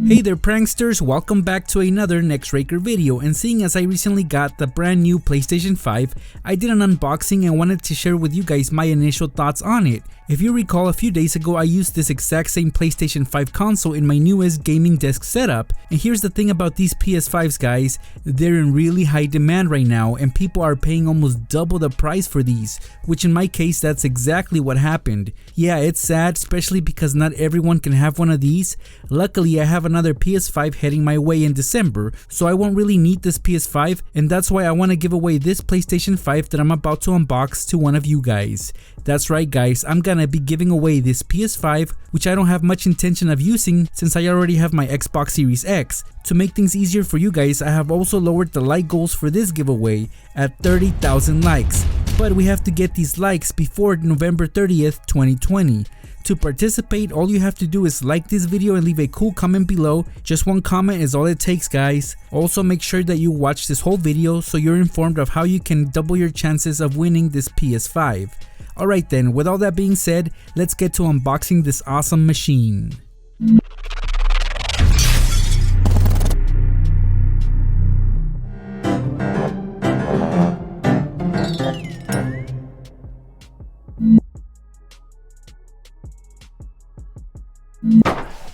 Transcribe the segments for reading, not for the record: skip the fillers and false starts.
Hey there pranksters, welcome back to another Nextraker video, and seeing as I recently got the brand new PlayStation 5, I did an unboxing and wanted to share with you guys my initial thoughts on it. If you recall, a few days ago I used this exact same PlayStation 5 console in my newest gaming desk setup, and here's the thing about these PS5s guys, they're in really high demand right now and people are paying almost double the price for these, which in my case that's exactly what happened. Yeah, it's sad, especially because not everyone can have one of these. Luckily I have another PS5 heading my way in December, so I won't really need this PS5, and that's why I want to give away this PlayStation 5 that I'm about to unbox to one of you guys. That's right guys, I'm gonna be giving away this PS5, which I don't have much intention of using since I already have my Xbox Series X. To make things easier for you guys, I have also lowered the like goals for this giveaway at 30,000 likes, but we have to get these likes before November 30th, 2020. To participate, all you have to do is like this video and leave a cool comment below. Just one comment is all it takes guys. Also make sure that you watch this whole video so you're informed of how you can double your chances of winning this PS5. Alright then, with all that being said, let's get to unboxing this awesome machine.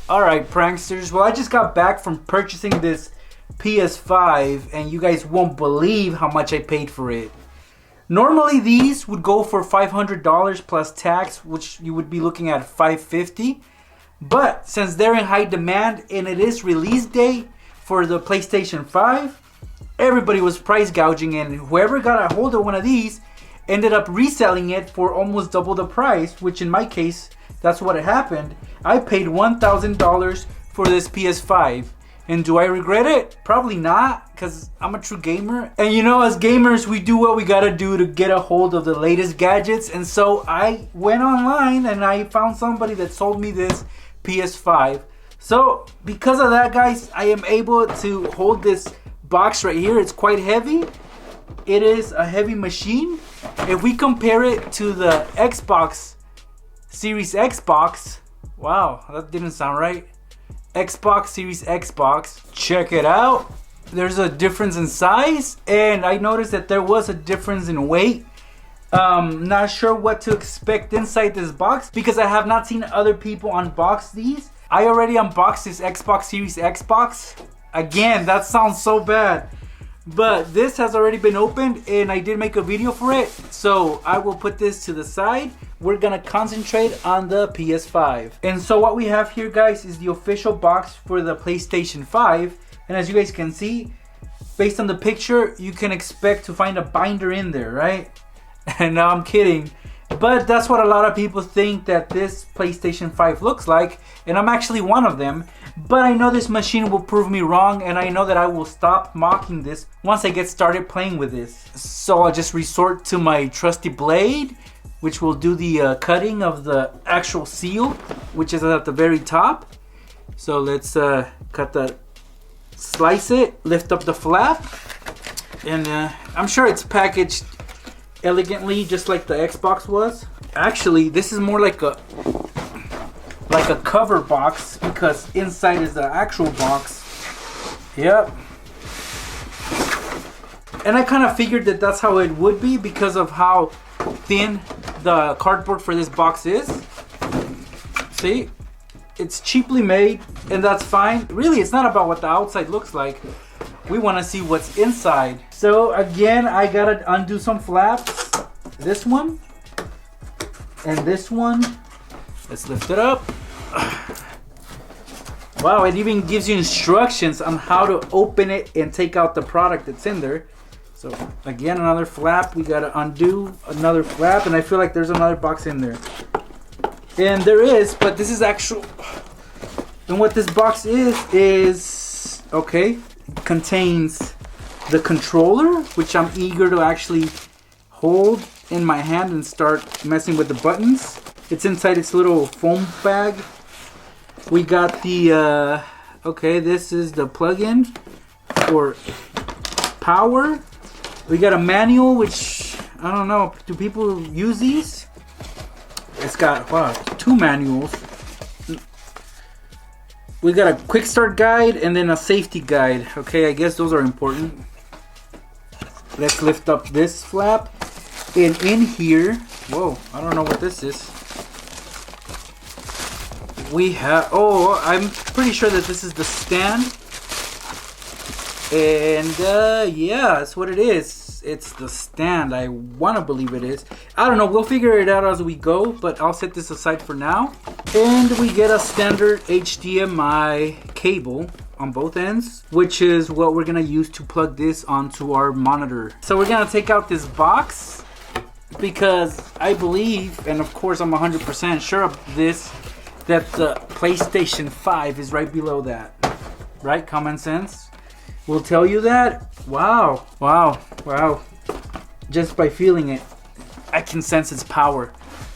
Alright pranksters, well I just got back from purchasing this PS5 and you guys won't believe how much I paid for it. Normally these would go for $500 plus tax, which you would be looking at $550. But since they're in high demand and it is release day for the PlayStation 5, everybody was price gouging, and whoever got a hold of one of these ended up reselling it for almost double the price, which in my case, that's what happened. I paid $1,000 for this PS5. And do I regret it? Probably not, because I'm a true gamer. And you know, as gamers, we do what we gotta do to get a hold of the latest gadgets. And so I went online and I found somebody that sold me this PS5. So because of that guys, I am able to hold this box right here. It's quite heavy. It is a heavy machine. If we compare it to the Xbox Series Xbox, wow, that didn't sound right. Xbox Series Xbox, check it out. There's a difference in size, and I noticed that there was a difference in weight. Not sure what to expect inside this box because I have not seen other people unbox these. I already unboxed this Xbox Series Xbox. Again, that sounds so bad, but this has already been opened and I did make a video for it, so I will put this to the side. We're gonna concentrate on the PS5. And so what we have here guys is the official box for the PlayStation 5, and as you guys can see, based on the picture, you can expect to find a binder in there, right? And no, I'm kidding, but that's what a lot of people think that this PlayStation 5 looks like, and I'm actually one of them. But I know this machine will prove me wrong, and I know that I will stop mocking this once I get started playing with this. So I'll just resort to my trusty blade, which will do the cutting of the actual seal, which is at the very top. So let's cut that, slice it, lift up the flap, and I'm sure it's packaged elegantly just like the Xbox was. Actually, this is more like a cover box because inside is the actual box. Yep. And I kind of figured that that's how it would be because of how thin the cardboard for this box is. See, it's cheaply made, and that's fine. Really, it's not about what the outside looks like. We want to see what's inside. So again, I gotta undo some flaps. This one and this one. Let's lift it up. Wow, it even gives you instructions on how to open it and take out the product that's in there. So again, another flap. We gotta undo another flap, and I feel like there's another box in there. And there is, but this is actual. And what this box is okay, contains the controller, which I'm eager to actually hold in my hand and start messing with the buttons. It's inside its little foam bag. We got the okay, this is the plug-in for power. We got a manual, which I don't know, do people use these? It's got, wow, 2 manuals. We got a quick start guide and then a safety guide. Okay, I guess those are important. Let's lift up this flap. And in here, whoa, I don't know what this is. We have, oh, I'm pretty sure that this is the stand. And yeah, that's what it is. It's the stand. I want to believe it is. I don't know. We'll figure it out as we go, but I'll set this aside for now. And we get a standard HDMI cable on both ends, which is what we're going to use to plug this onto our monitor. So we're going to take out this box because I believe, and of course I'm 100% sure of this, that the PlayStation 5 is right below that. Right? Common sense will tell you that. Wow, wow, wow. Just by feeling it, I can sense its power.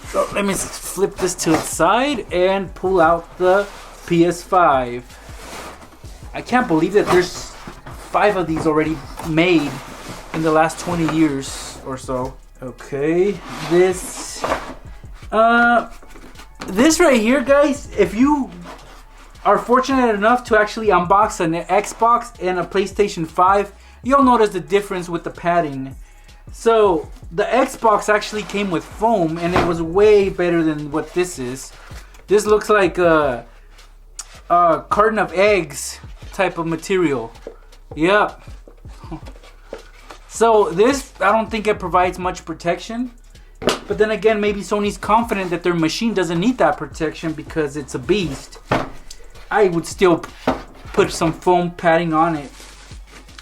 So let me flip this to its side and pull out the PS5. I can't believe that there's 5 of these already made in the last 20 years or so. Okay, this right here, guys, if you are fortunate enough to actually unbox an Xbox and a PlayStation 5, you'll notice the difference with the padding. So the Xbox actually came with foam and it was way better than what this is. This looks like a carton of eggs type of material. Yep. So this, I don't think it provides much protection. But then again, maybe Sony's confident that their machine doesn't need that protection because it's a beast. I would still put some foam padding on it.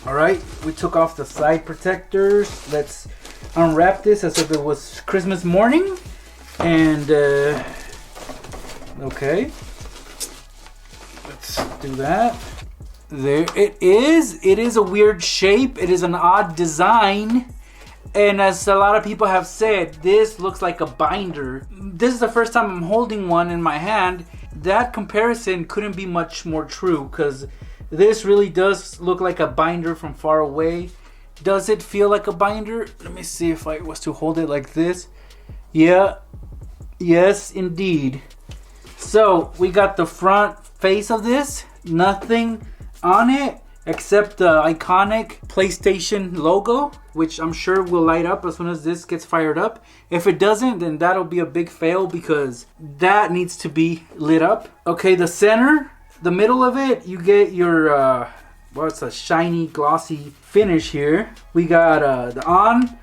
Alright, we took off the side protectors. Let's unwrap this as if it was Christmas morning. And, okay. Let's do that. There it is. It is a weird shape. It is an odd design. And as a lot of people have said, this looks like a binder. This is the first time I'm holding one in my hand. That comparison couldn't be much more true because this really does look like a binder from far away. Does it feel like a binder? Let me see if I was to hold it like this. Yeah. Yes, indeed. So we got the front face of this. Nothing on it except the iconic PlayStation logo, which I'm sure will light up as soon as this gets fired up. If it doesn't, then that'll be a big fail because that needs to be lit up. Okay, the center, the middle of it, you get your, well, it's a shiny, glossy finish here. We got the on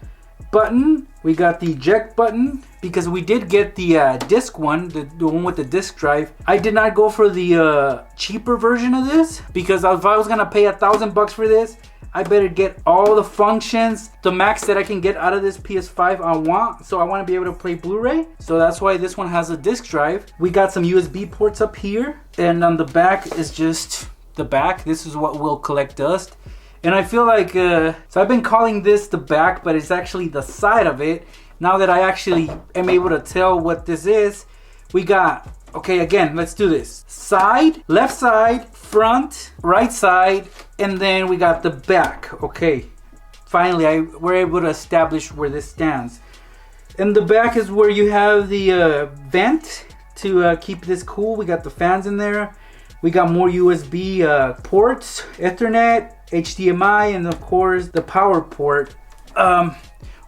button. We got the eject button because we did get the disc one, the one with the disc drive. I did not go for the cheaper version of this because if I was gonna pay $1,000 for this, I better get all the functions, the max that I can get out of this PS5 I want. So I want to be able to play Blu-ray. So that's why this one has a disc drive. We got some USB ports up here, and on the back is just the back. This is what will collect dust. And I feel like, so I've been calling this the back, but it's actually the side of it. Now that I actually am able to tell what this is, we got, okay, again, let's do this. Side, left side, front, right side, and then we got the back. Okay, finally, we're able to establish where this stands. And the back is where you have the vent to keep this cool. We got the fans in there. We got more USB ports, Ethernet, HDMI, and of course the power port.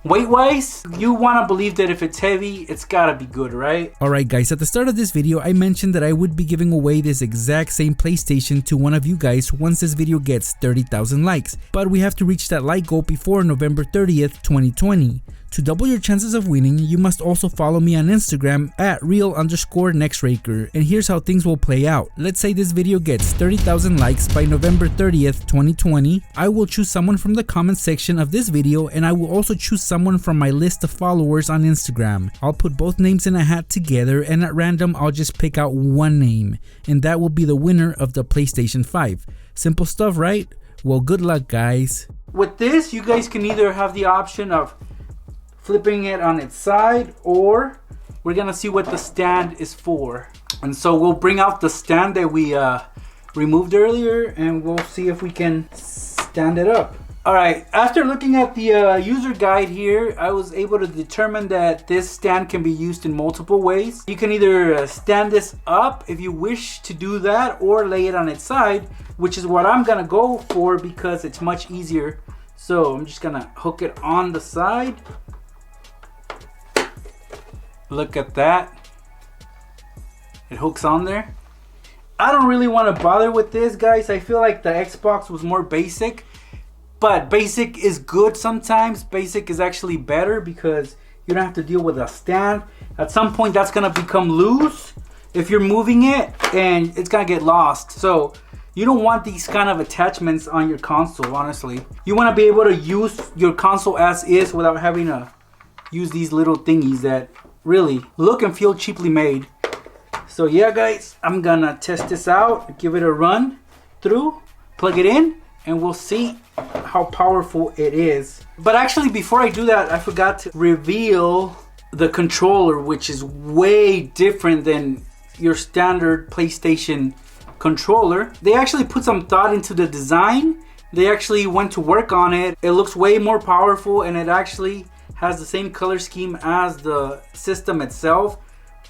Weight-wise, you want to believe that if it's heavy, it's gotta be good, right? Alright guys, at the start of this video, I mentioned that I would be giving away this exact same PlayStation to one of you guys once this video gets 30,000 likes. But we have to reach that like goal before November 30th, 2020. To double your chances of winning, you must also follow me on Instagram at real_Nextraker, and here's how things will play out. Let's say this video gets 30,000 likes by November 30th, 2020. I will choose someone from the comment section of this video, and I will also choose someone from my list of followers on Instagram. I'll put both names in a hat together, and at random I'll just pick out one name, and that will be the winner of the PlayStation 5. Simple stuff, right? Well, good luck, guys. With this, you guys can either have the option of flipping it on its side, or we're gonna see what the stand is for. And so we'll bring out the stand that we removed earlier, and we'll see if we can stand it up. Alright, after looking at the user guide here, I was able to determine that this stand can be used in multiple ways. You can either stand this up if you wish to do that, or lay it on its side, which is what I'm gonna go for because it's much easier. So I'm just gonna hook it on the side. Look at that. It hooks on there. I don't really want to bother with this, guys. I feel like the Xbox was more basic. But basic is good sometimes. Basic is actually better because you don't have to deal with a stand. At some point that's gonna become loose if you're moving it, and it's gonna get lost. So you don't want these kind of attachments on your console, honestly. You wanna be able to use your console as is without having to use these little thingies that really look and feel cheaply made. So yeah, guys, I'm gonna test this out, give it a run through, plug it in, and we'll see how powerful it is. But actually, before I do that, I forgot to reveal the controller, which is way different than your standard PlayStation controller. They actually put some thought into the design. They actually went to work on it. It looks way more powerful, and it actually has the same color scheme as the system itself,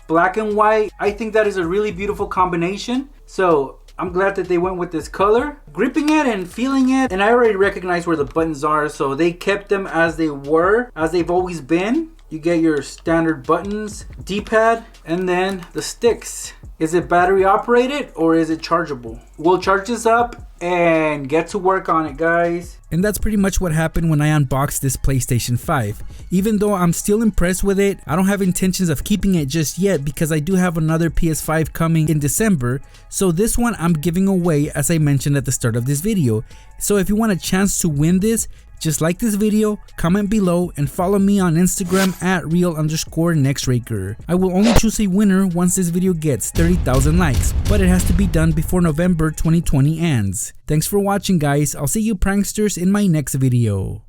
black and white. I think that is a really beautiful combination. So I'm glad that they went with this color. Gripping it and feeling it, and I already recognize where the buttons are, so they kept them as they were, as they've always been. You get your standard buttons, D-pad, and then the sticks. Is it battery operated or is it chargeable? We'll charge this up and get to work on it, guys. And that's pretty much what happened when I unboxed this PlayStation 5. Even though I'm still impressed with it, I don't have intentions of keeping it just yet because I do have another PS5 coming in December. So this one I'm giving away, as I mentioned at the start of this video. So if you want a chance to win this, just like this video, comment below, and follow me on Instagram at real_Nextraker. I will only choose a winner once this video gets 30,000 likes, but it has to be done before November 2020 ends. Thanks for watching, guys. I'll see you pranksters in my next video.